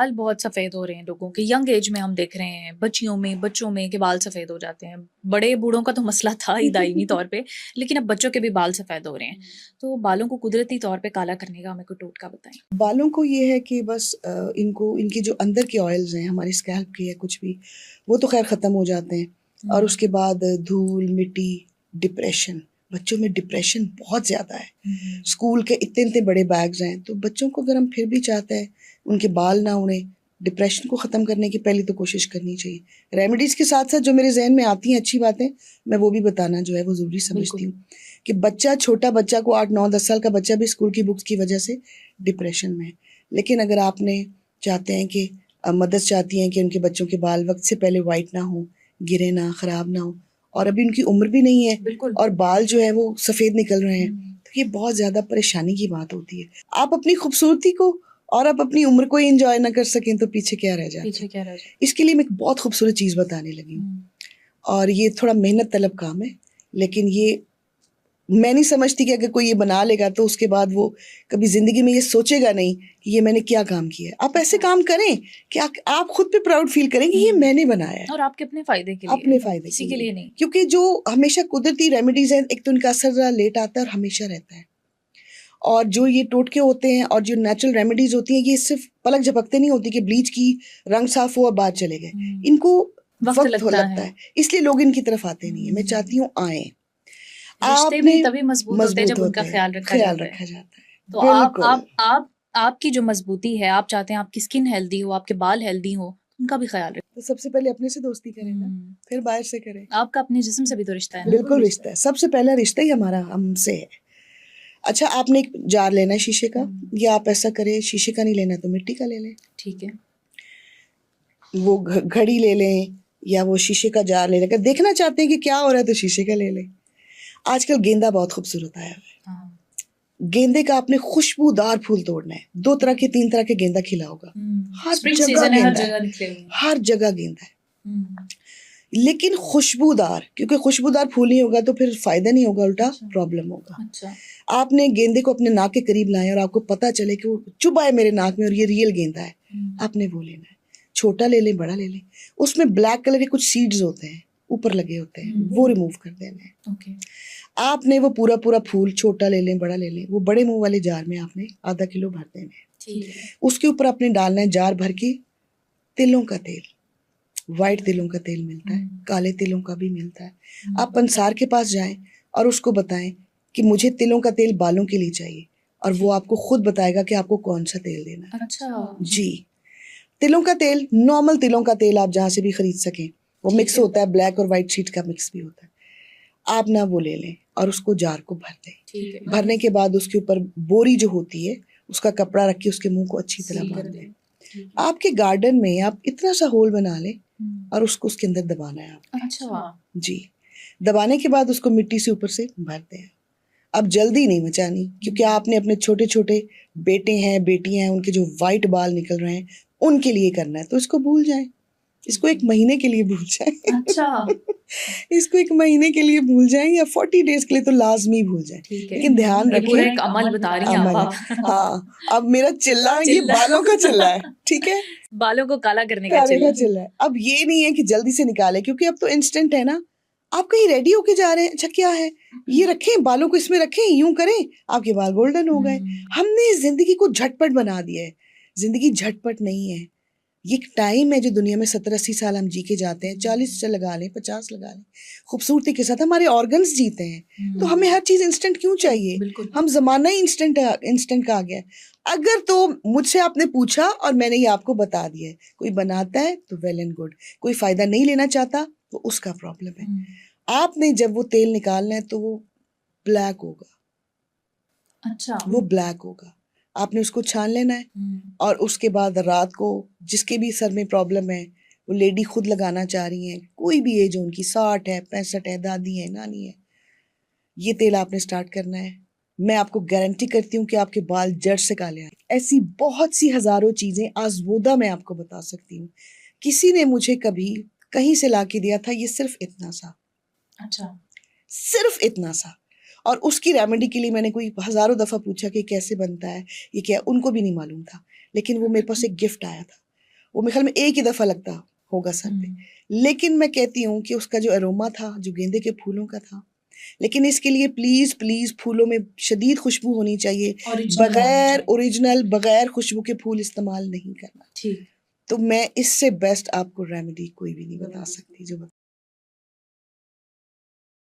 बाल बहुत सफ़ेद हो रहे हैं लोगों के, यंग एज में हम देख रहे हैं बच्चियों में, बच्चों में के बाल सफ़ेद हो जाते हैं। बड़े बूढ़ों का तो मसला था ही दायमी तौर पे, लेकिन अब बच्चों के भी बाल सफ़ेद हो रहे हैं। तो बालों को कुदरती तौर पे काला करने का हमें कोई टोटका बताएं। बालों को ये है कि बस इनको इनकी जो अंदर के ऑयल्स हैं हमारी स्कैल्प की या कुछ भी, वो तो खैर ख़त्म हो जाते हैं। और उसके बाद धूल मिट्टी, डिप्रेशन, बच्चों में डिप्रेशन बहुत ज़्यादा है। स्कूल के इतने इतने बड़े बैग्स हैं, तो बच्चों को अगर हम फिर भी चाहते हैं उनके बाल ना उड़े, डिप्रेशन को ख़त्म करने की पहले तो कोशिश करनी चाहिए। रेमेडीज़ के साथ साथ जो मेरे जहन में आती हैं अच्छी बातें, मैं वो भी बताना जो है वो ज़रूरी समझती हूँ कि बच्चा, छोटा बच्चा को 8 9 10 साल का बच्चा भी स्कूल की बुक्स की वजह से डिप्रेशन में है। लेकिन अगर आपने चाहते हैं कि मदर्स चाहती हैं कि उनके बच्चों के बाल वक्त से पहले वाइट ना हो, गिरे ना, ख़राब ना हो, और अभी उनकी उम्र भी नहीं है और बाल जो है वो सफ़ेद निकल रहे हैं, तो ये बहुत ज़्यादा परेशानी की बात होती है। आप अपनी खूबसूरती को और आप अपनी उम्र को एंजॉय ना कर सकें तो पीछे क्या रह जाए। इसके लिए मैं एक बहुत खूबसूरत चीज़ बताने लगी हूँ, और ये थोड़ा मेहनत तलब काम है, लेकिन ये मैं नहीं समझती कि अगर कोई ये बना लेगा तो उसके बाद वो कभी ज़िंदगी में ये सोचेगा नहीं कि ये मैंने क्या काम किया है। आप ऐसे काम करें कि आप खुद पे प्राउड फील करें कि ये मैंने बनाया है, और आपके अपने फ़ायदे के लिए, अपने फ़ायदे किसी के लिए नहीं। क्योंकि जो हमेशा कुदरती रेमेडीज़ हैं, एक तो उनका असर ज़रा लेट आता है और हमेशा रहता है, और जो ये टोटके होते हैं और जो नेचुरल रेमेडीज़ होती हैं, ये सिर्फ पलक झपकते नहीं होती कि ब्लीच की, रंग साफ हुआ, बात चले गए। इनको वक्त लगता है, इसलिए लोग इनकी तरफ आते नहीं है। मैं चाहती हूँ आए, रिश्ते भी तभी मजबूत होते हैं जब उनका ख्याल रखा जाता है। तो आपकी जो मजबूती है, आप चाहते हैं आपकी स्किन हेल्दी हो, आपके बाल हेल्दी हो, उनका भी ख्याल रखें। तो सबसे पहले अपने से दोस्ती करें ना, फिर बाहर से करें। आपका अपने जिस्म से भी तो रिश्ता है ना? बिल्कुल रिश्ता है, सबसे पहला रिश्ता ही हमारा हमसे है। अच्छा, आपने एक जार लेना है शीशे का, या आप ऐसा करें, शीशे का नहीं लेना तो मिट्टी का ले लें। ठीक है, वो घड़ी ले लें या वो शीशे का जार ले लें। अगर देखना चाहते हैं कि क्या हो रहा है तो शीशे का ले लें। आजकल गेंदा बहुत खूबसूरत आया है। गेंदे का आपने खुशबूदार फूल तोड़ना है। 2 तरह के 3 तरह के गेंदा खिला होगा, हर जगह गेंदा है, हर जगह गेंदा है, लेकिन खुशबूदार, क्योंकि खुशबूदार फूल नहीं होगा तो फिर फायदा नहीं होगा, उल्टा प्रॉब्लम होगा। आपने गेंदे को अपने नाक के करीब लाए और आपको पता चले कि वो चुभा है मेरे नाक में और ये रियल गेंदा है, आपने वो लेना है। छोटा ले लें, बड़ा ले लें, उसमें ब्लैक कलर के कुछ सीड्स होते हैं ऊपर लगे होते हैं, वो रिमूव कर देना है। आपने वो पूरा पूरा फूल, छोटा ले लें, बड़ा ले लें, वो बड़े मुंह वाले जार में आपने आधा किलो भर देना है। उसके ऊपर आपने डालना है जार भर के तिलों का तेल। वाइट तिलों का तेल मिलता है, काले तिलों का भी मिलता है। आप पंसार के पास जाएं और उसको बताएं कि मुझे तिलों का तेल बालों के लिए चाहिए, और वो आपको खुद बताएगा कि आपको कौन सा तेल देना है। अच्छा जी, तिलों का तेल, नॉर्मल तिलों का तेल आप जहाँ से भी खरीद सकें, वो मिक्स होता है, ब्लैक और वाइट शीट का मिक्स भी होता है। आप ना वो ले लें और उसको जार को भर दें। भरने के बाद उसके ऊपर बोरी जो होती है उसका कपड़ा रख के उसके मुंह को अच्छी तरह बांध दें। आपके गार्डन में आप इतना सा होल बना लें और उसको उसके अंदर दबाना है आपने। अच्छा जी, दबाने के बाद उसको मिट्टी से ऊपर से भर दें। अब जल्दी नहीं मचानी, क्योंकि आपने अपने छोटे छोटे बेटे हैं, बेटियां हैं, उनके जो वाइट बाल निकल रहे हैं उनके लिए करना है, तो इसको भूल जाएं, इसको 1 महीने के लिए भूल जाएं। अच्छा इसको 1 महीने के लिए भूल जाएं या 40 डेज के लिए तो लाजमी भूल जाएं। लेकिन ध्यान रखें, पूरा एक अमल बता रही हैं आप। हाँ, अब मेरा चिल्ला ये बालों का चिल्ला है, ठीक है, बालों को काला करने का चिल्ला है। अब ये नहीं है कि जल्दी से निकालें, क्योंकि अब तो इंस्टेंट है ना, आप कहीं रेडी होके जा रहे हैं, अच्छा क्या है ये, रखें बालों को इसमें, रखें यूं करें, आपके बाल गोल्डन हो गए। हमने जिंदगी को झटपट बना दिया है। जिंदगी झटपट नहीं है, ये एक टाइम है जो दुनिया में 70-80 साल हम जी के जाते हैं, 40 लगा लें, 50 लगा लें, खूबसूरती के साथ हमारे ऑर्गन्स जीते हैं। तो हमें हर चीज इंस्टेंट क्यों चाहिए? हम जमाना ही इंस्टेंट का आ गया। अगर तो मुझसे आपने पूछा और मैंने ये आपको बता दिया है, कोई बनाता है तो वेल एंड गुड, कोई फायदा नहीं लेना चाहता तो उसका प्रॉब्लम है। आपने जब वो तेल निकालना है तो वो ब्लैक होगा। अच्छा, वो ब्लैक होगा, आपने उसको छान लेना है, और उसके बाद रात को जिसके भी सर में प्रॉब्लम है, वो लेडी खुद लगाना चाह रही हैं, कोई भी एज हो उनकी, 60 है, 65 है, दादी है, नानी है, ये तेल आपने स्टार्ट करना है। मैं आपको गारंटी करती हूँ कि आपके बाल जड़ से काले आए। ऐसी बहुत सी हजारों चीजें आजमूदा मैं आपको बता सकती हूँ। किसी ने मुझे कभी कहीं से ला के दिया था, ये सिर्फ इतना सा, अच्छा, सिर्फ इतना सा, और उसकी रेमेडी के लिए मैंने कोई हजारों दफा पूछा कि कैसे बनता है, ये क्या, उनको भी नहीं मालूम था। लेकिन वो मेरे पास एक गिफ्ट आया था, वो मेरे ख्याल में एक ही दफ़ा लगता होगा सर पे। लेकिन मैं कहती हूँ कि उसका जो अरोमा था, जो गेंदे के फूलों का था, लेकिन इसके लिए प्लीज़ प्लीज़ फूलों में शदीद खुशबू होनी चाहिए, ओरिजिनल होनी बगैर चाहिए। ओरिजिनल, बगैर खुशबू के फूल इस्तेमाल नहीं करना। ठीक। तो मैं इससे बेस्ट आपको रेमेडी कोई भी नहीं बता सकती जो